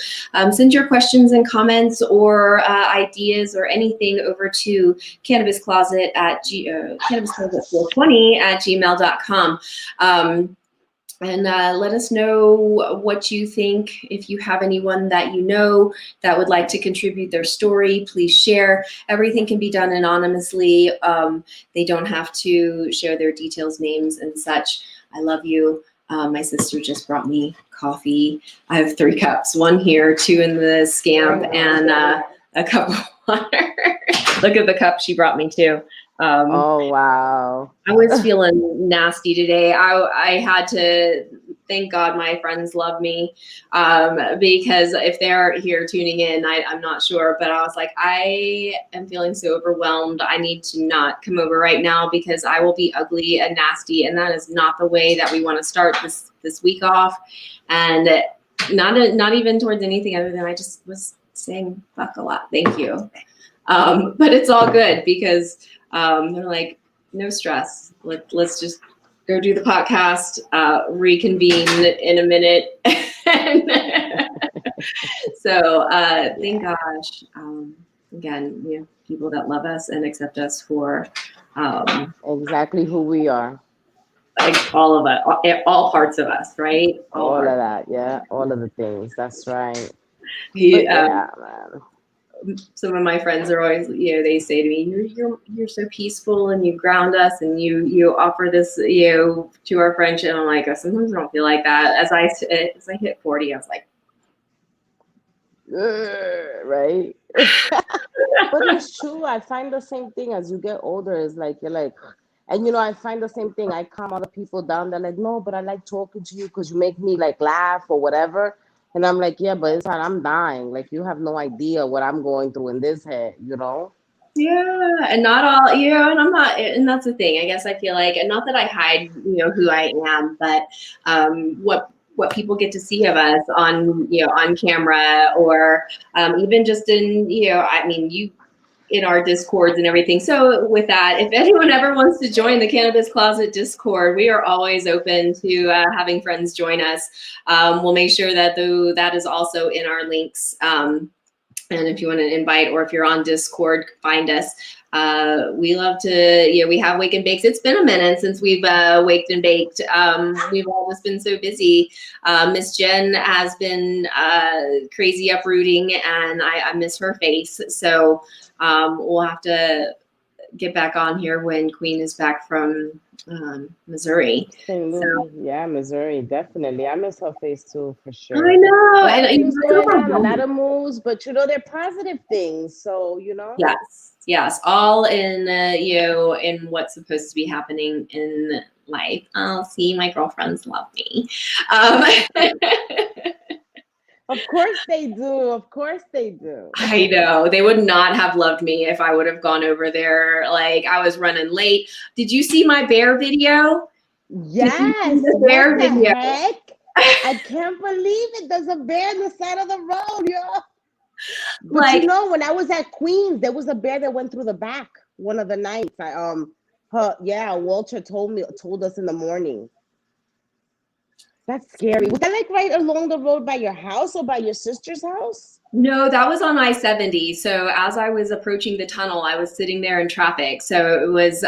send your questions and comments or ideas or anything over to cannabiscloset at cannabiscloset420@gmail.com. And let us know what you think. If you have anyone that you know that would like to contribute their story, please share. Everything can be done anonymously. They don't have to share their details, names, and such. I love you. My sister just brought me coffee. I have 3 cups, 1 here, 2 in the scamp, and a cup of water. Look at the cup she brought me too. Oh, wow. I was feeling nasty today. I had to, thank God my friends love me, because if they're here tuning in, I'm not sure, but I was like, I am feeling so overwhelmed. I need to not come over right now because I will be ugly and nasty, and that is not the way that we want to start this week off. And not even towards anything other than I just was saying fuck a lot. Thank you. But it's all good because they're like, no stress. Let's just go do the podcast, reconvene in a minute. So thank gosh. Again, we have people that love us and accept us for exactly who we are. Like all of us, all parts of us, right? All of that, yeah. All of the things. That's right. Yeah, man. Some of my friends are always, they say to me, you're so peaceful and you ground us and you offer this, to our friendship. And I'm like, sometimes I don't feel like that. As I hit 40, I was like, right. But it's true. I find the same thing as you get older. It's like, you're like, and I find the same thing. I calm other people down. They're like, no, but I like talking to you because you make me like laugh or whatever. And I'm like, yeah, but it's not, I'm dying. Like, you have no idea what I'm going through in this head, Yeah, and not all, and I'm not, and that's the thing. I guess I feel like, and not that I hide, who I am, but what people get to see of us on, on camera, or even just in, in our Discords and everything. So with that, if anyone ever wants to join the Cannabis Closet Discord, we are always open to having friends join us. We'll make sure that that is also in our links And if you want to invite, or if you're on Discord, find us. We love to, we have Wake and Bakes. It's been a minute since we've waked and baked. We've all just been so busy. Miss Jen has been crazy uprooting, and I miss her face. So we'll have to get back on here when Queen is back from Missouri. So, yeah, Missouri, definitely. I miss her face too, for sure. I know. A lot of things going on, a lot of moves, but they're positive things. So, Yes, all in in what's supposed to be happening in life. I'll see, my girlfriends love me. Of course they do. Of course they do. I know. They would not have loved me if I would have gone over there. Like, I was running late. Did you see my bear video? Yes. The bear what the video. heck? I can't believe it. There's a bear on the side of the road, yo. But when I was at Queens, there was a bear that went through the back one of the nights. Walter told us in the morning. That's scary. Was that like right along the road by your house or by your sister's house? No, that was on I-70. So as I was approaching the tunnel, I was sitting there in traffic. So it was,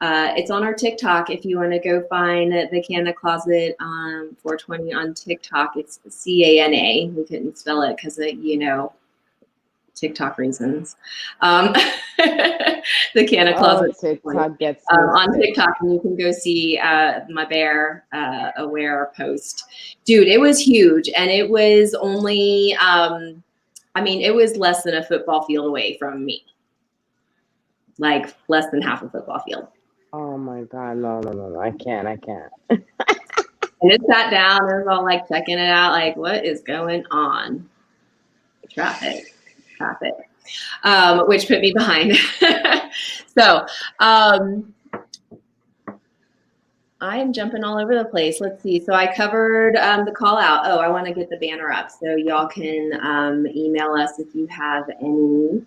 it's on our TikTok. If you want to go find the Canna Closet 420 on TikTok, it's CANA. We couldn't spell it because TikTok reasons. The Canna Closet. TikTok gets on TikTok, and you can go see my bear aware post. Dude, it was huge, and it was only it was less than a football field away from me. Like less than half a football field. Oh my God, no, I can't. And it sat down, it was all like checking it out, like, what is going on? Traffic, which put me behind. So I am jumping all over the place. Let's see. So I covered the call out. Oh, I want to get the banner up so y'all can email us if you have any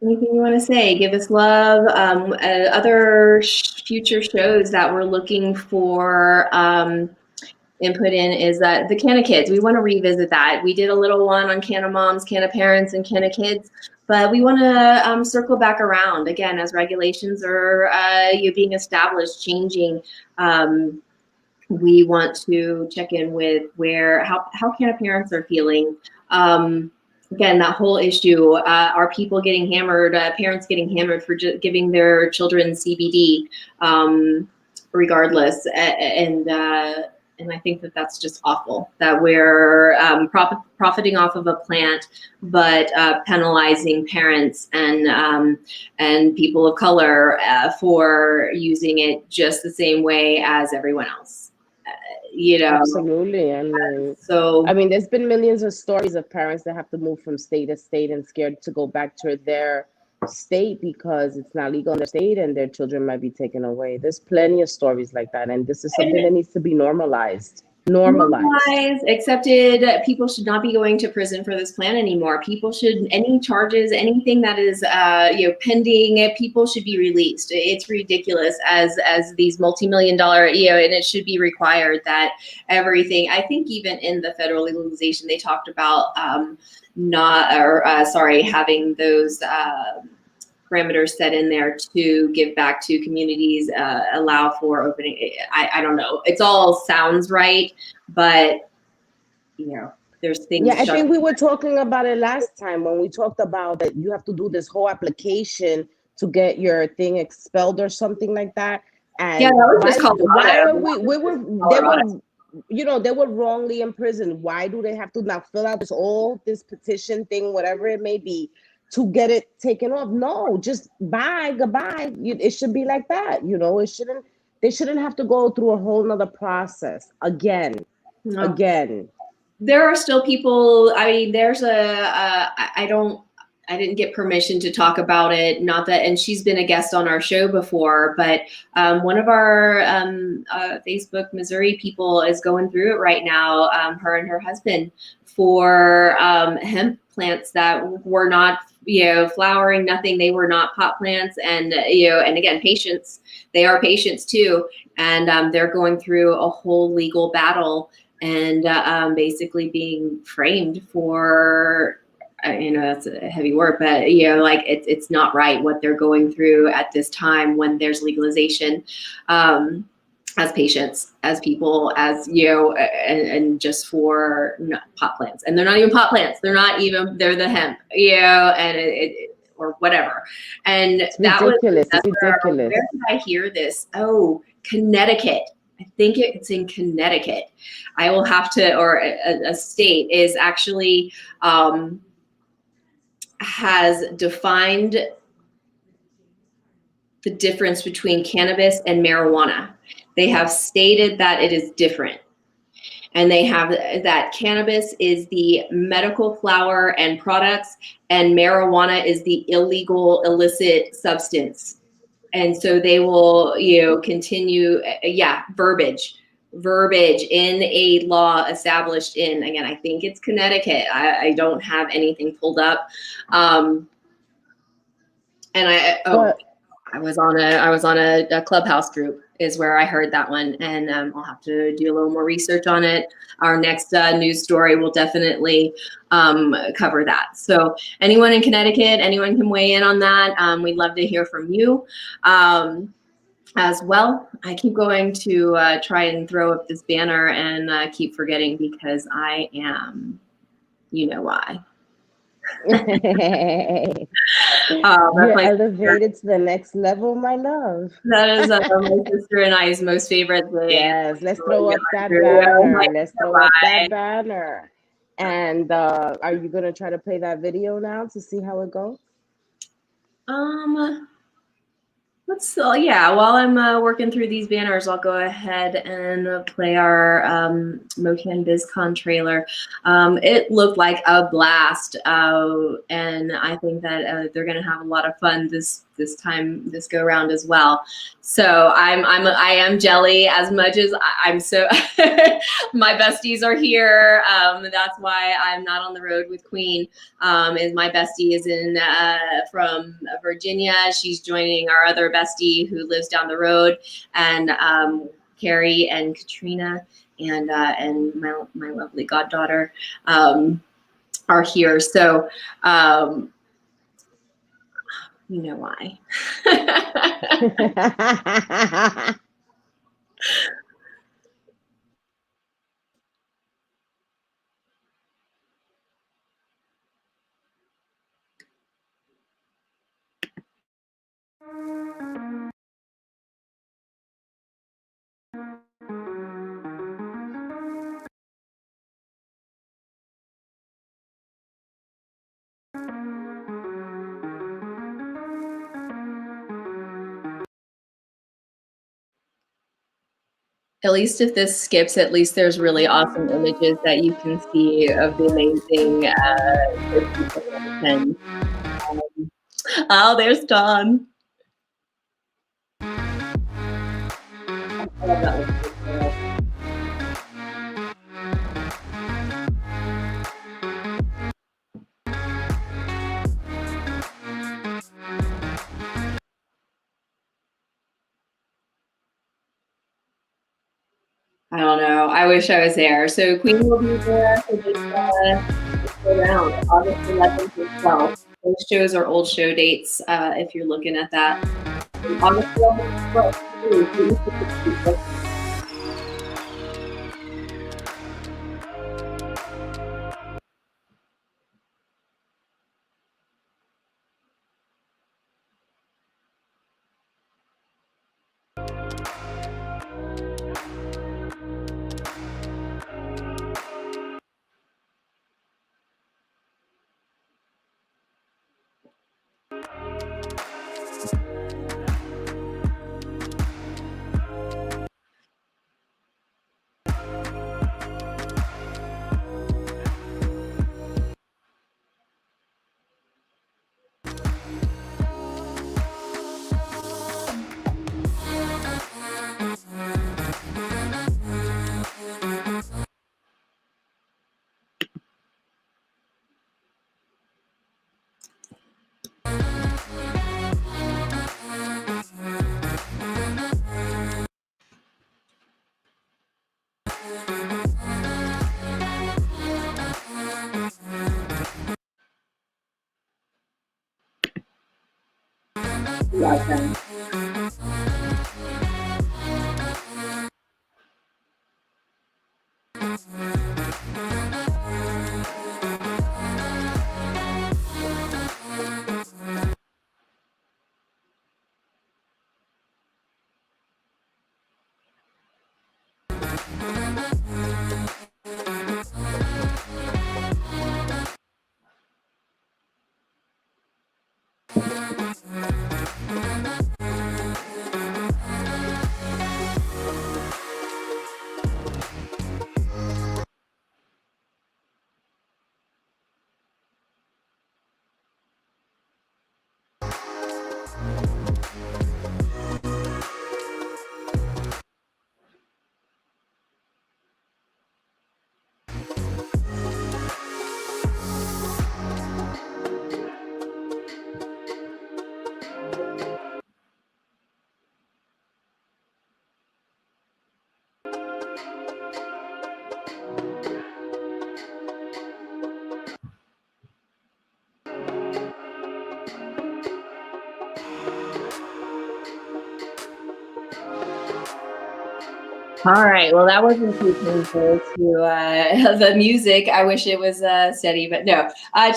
anything you want to say. Give us love. Other future shows that we're looking for input in is that the Canna Kids. We want to revisit that. We did a little one on Canna Moms, Canna Parents, and Canna Kids, but we want to circle back around again as regulations are being established, changing. We want to check in with how Canna parents are feeling. Again, that whole issue, are people getting hammered, parents getting hammered for giving their children CBD, regardless, and I think that that's just awful, that we're profiting off of a plant, but penalizing parents and people of color for using it just the same way as everyone else. Absolutely. I mean, there's been millions of stories of parents that have to move from state to state and scared to go back to their state because it's not legal in their state and their children might be taken away. There's plenty of stories like that, and this is something that needs to be normalized. Accepted. People should not be going to prison for this plan anymore. People should, any charges, anything that is pending, people should be released. It's ridiculous as these multi-million-dollar, and it should be required that everything, I think even in the federal legalization, they talked about having those parameters set in there to give back to communities, allow for opening. I don't know. It's all sounds right, but there's things. Yeah, I think we were talking about it last time when we talked about that you have to do this whole application to get your thing expelled or something like that. And yeah, that was just called. They were wrongly imprisoned. Why do they have to now fill out this petition thing, whatever it may be, to get it taken off? No, just goodbye. It should be like that. They shouldn't have to go through a whole nother process again. There are still people. I mean, there's I didn't get permission to talk about it. Not that, and she's been a guest on our show before, but one of our Facebook Missouri people is going through it right now, her and her husband, for hemp plants that were not, flowering, nothing. They were not pot plants. And, and again, patients, they are patients too. And they're going through a whole legal battle and basically being framed for, that's a heavy word, but like it's not right what they're going through at this time when there's legalization, as patients, as people, as and just for pot plants, and they're not even pot plants. They're the hemp, and or whatever. And It's ridiculous. It's ridiculous. Where did I hear this? Oh, Connecticut. I think it's in Connecticut. I will have to, or a state is actually has defined the difference between cannabis and marijuana. They have stated that it is different. And they have that cannabis is the medical flower and products, and marijuana is the illegal, illicit substance. And so they will, continue, verbiage in a law established in, again, I think it's Connecticut. I don't have anything pulled up. And I was on a Clubhouse group is where I heard that one, and I'll have to do a little more research on it. Our next news story will definitely cover that. So anyone in Connecticut, anyone can weigh in on that. We'd love to hear from you as well. I keep going to try and throw up this banner and keep forgetting because I am, why. You're elevated to the next level, my love. That is my sister and I's most favorite thing. Yes, let's throw up that banner. Let's throw up that banner. And are you gonna try to play that video now to see how it goes? While I'm working through these banners, I'll go ahead and play our Mocan BizCon trailer. It looked like a blast, and I think that they're going to have a lot of fun this go round as well. So I am jelly as much as I'm so. My besties are here. That's why I'm not on the road with Queen. Is my bestie is in from Virginia. She's joining our other bestie who lives down the road, and Carrie and Katrina and my lovely goddaughter are here. So you know why. At least if this skips, at least there's really awesome images that you can see of the amazing oh, there's Dawn. I don't know. I wish I was there. So Queen will be there for this round, August 11th and 12th. Those shows are old show dates if you're looking at that. August 11th and 12th. Welcome. All right. Well, that wasn't too painful to the music. I wish it was steady, but no.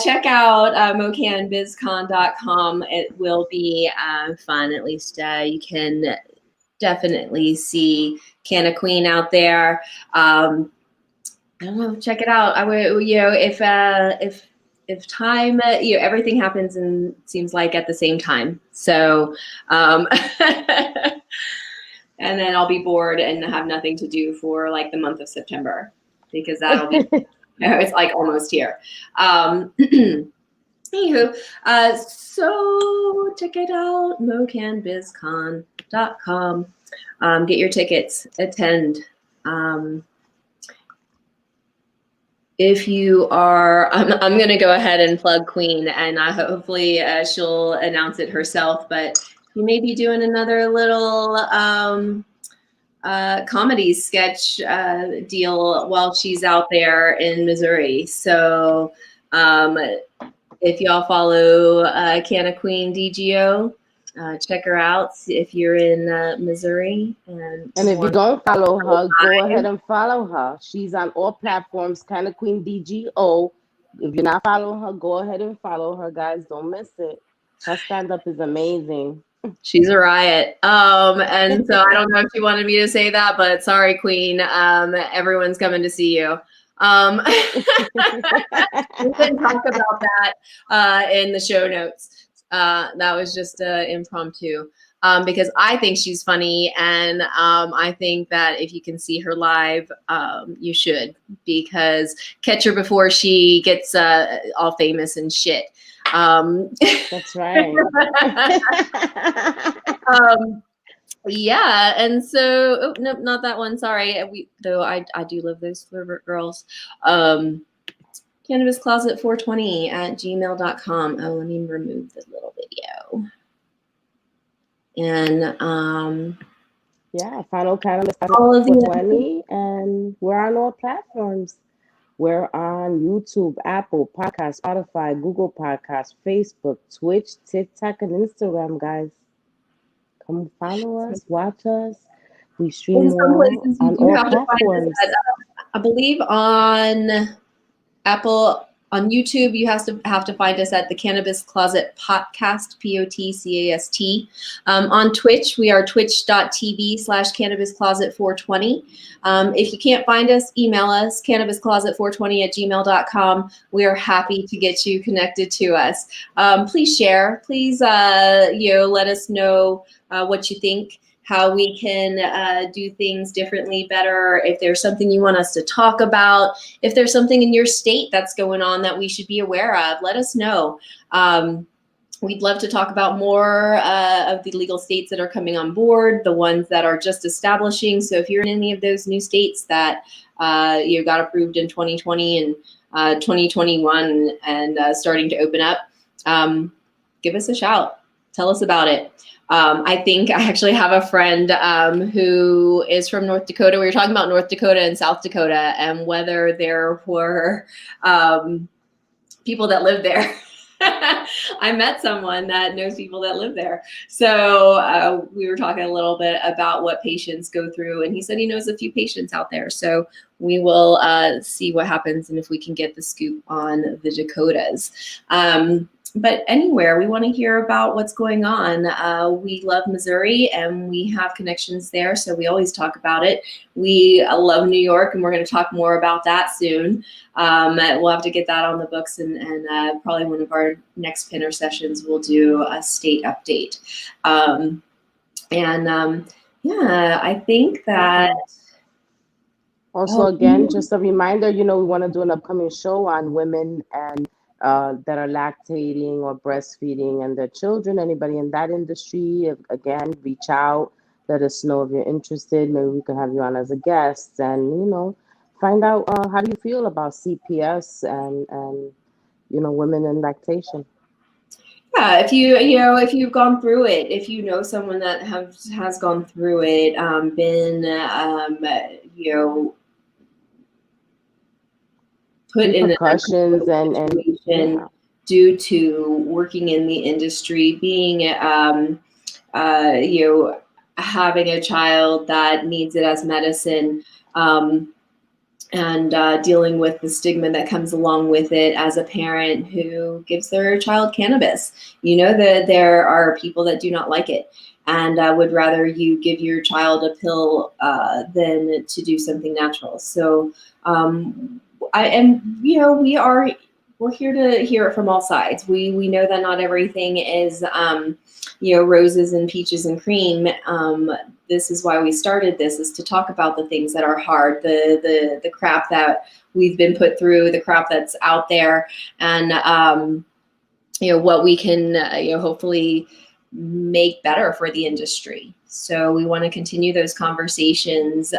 Check out mocanbizcon.com. It will be fun. At least you can definitely see Canna Queen out there. I don't know. Check it out. I would, if time, everything happens and seems like at the same time. So. And then I'll be bored and have nothing to do for like the month of September because that'll be, it's like almost here. Anywho, so check it out, mocanbizcon.com. Get your tickets, attend. If you are, I'm going to go ahead and plug Queen, and hopefully she'll announce it herself, but you may be doing another little comedy sketch deal while she's out there in Missouri. So if y'all follow Canna Queen DGO, check her out if you're in Missouri. And if you don't follow her, go ahead and follow her. She's on all platforms, Canna Queen DGO. If you're not following her, go ahead and follow her, guys. Don't miss it. Her stand-up is amazing. She's a riot. And so I don't know if she wanted me to say that, but sorry, Queen. Everyone's coming to see you. We didn't talk about that in the show notes. That was just impromptu. Because I think she's funny, and I think that if you can see her live, you should, because catch her before she gets all famous and shit. That's right. Yeah, and so oh no, not that one. Sorry, though I do love those Flirt Girls. CannabisCloset420@gmail.com. Oh, let me remove the little video. And yeah, Final Cannabis 420, and we're on all platforms. We're on YouTube, Apple Podcasts, Spotify, Google Podcasts, Facebook, Twitch, TikTok, and Instagram, guys. Come follow us, watch us. We stream on all platforms. I believe on Apple, on YouTube, you have to find us at the Cannabis Closet Podcast, POTCAST. On Twitch, we are twitch.tv/CannabisCloset420. If you can't find us, email us, cannabiscloset420@gmail.com. We are happy to get you connected to us. Please share. Please, let us know what you think, how we can do things differently, better. If there's something you want us to talk about, if there's something in your state that's going on that we should be aware of, let us know. We'd love to talk about more of the legal states that are coming on board, the ones that are just establishing. So if you're in any of those new states that got approved in 2020 and 2021 and starting to open up, give us a shout. Tell us about it. I think I actually have a friend who is from North Dakota. We were talking about North Dakota and South Dakota and whether there were people that lived there. I met someone that knows people that live there. So we were talking a little bit about what patients go through, and he said he knows a few patients out there. So we will see what happens and if we can get the scoop on the Dakotas. But anywhere, we want to hear about what's going on. We love Missouri and we have connections there, so we always talk about it. We love New York, and we're going to talk more about that soon. We'll have to get that on the books, and probably one of our next Pinner sessions we'll do a state update. Yeah, I think that. Also, again, just a reminder, we want to do an upcoming show on women and that are lactating or breastfeeding and their children. Anybody in that industry, again, reach out. Let us know if you're interested. Maybe we could have you on as a guest and, find out how do you feel about CPS and women in lactation. Yeah, if you've gone through it, if you know someone that has gone through it, been put in a repercussions and situation yeah. due to working in the industry, being having a child that needs it as medicine, and dealing with the stigma that comes along with it as a parent who gives their child cannabis. That there are people that do not like it and would rather you give your child a pill than to do something natural. So we're here to hear it from all sides. We know that not everything is roses and peaches and cream. This is why we started this, is to talk about the things that are hard, the crap that we've been put through, the crap that's out there, and what we can hopefully make better for the industry. So we want to continue those conversations,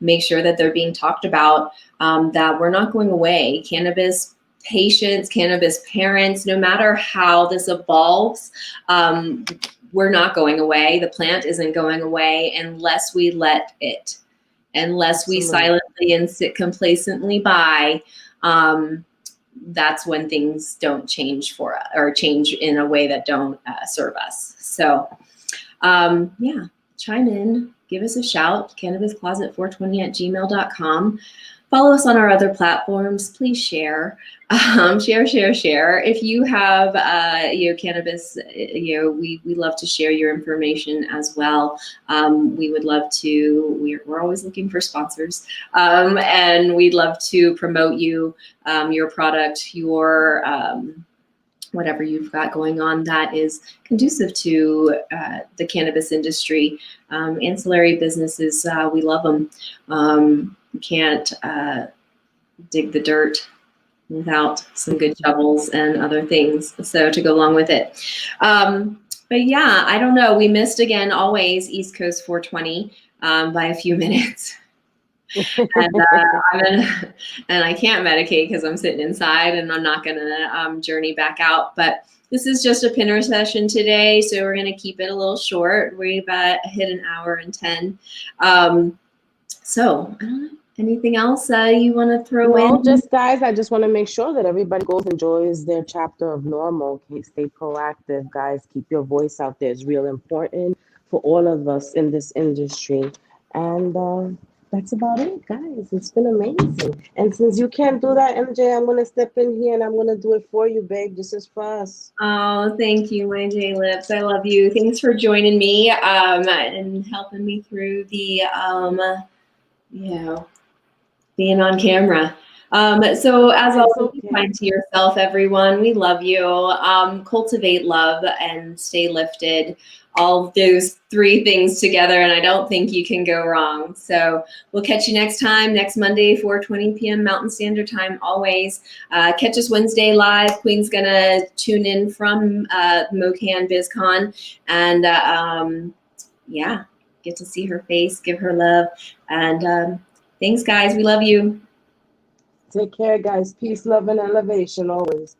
make sure that they're being talked about, that we're not going away. Cannabis patients, cannabis parents, no matter how this evolves, we're not going away. The plant isn't going away unless we let it, unless we silently and sit complacently by. That's when things don't change for us, or change in a way that don't serve us. So yeah, chime in, give us a shout, cannabiscloset420@gmail.com. Follow us on our other platforms. Please share, share. If you have, cannabis, we love to share your information as well. We would love to. We're always looking for sponsors, and we'd love to promote you, your product, your whatever you've got going on that is conducive to the cannabis industry. Ancillary businesses, we love them. You can't dig the dirt without some good shovels and other things, so to go along with it. But yeah, I don't know. We missed again, always East Coast 420 by a few minutes. And I can't medicate because I'm sitting inside, and I'm not gonna journey back out. But this is just a Pinner session today, so we're gonna keep it a little short. We about hit an hour and 10. So I don't know. Anything else you want to throw in? No, just guys, I just want to make sure that everybody goes and enjoys their chapter of normal. Okay, stay proactive, guys. Keep your voice out there. It's real important for all of us in this industry. And that's about it, guys. It's been amazing. And since you can't do that, MJ, I'm going to step in here and I'm going to do it for you, babe. This is for us. Oh, thank you, my J-Lips. I love you. Thanks for joining me and helping me through the, being on camera. So as always, be kind to yourself, everyone. We love you. Cultivate love and stay lifted. All those three things together, and I don't think you can go wrong. So we'll catch you next time, next Monday, 4:20 p.m. Mountain Standard Time, always. Catch us Wednesday live. Queen's gonna tune in from MoCan BizCon, and yeah, get to see her face, give her love, and thanks, guys. We love you. Take care, guys. Peace, love, and elevation always.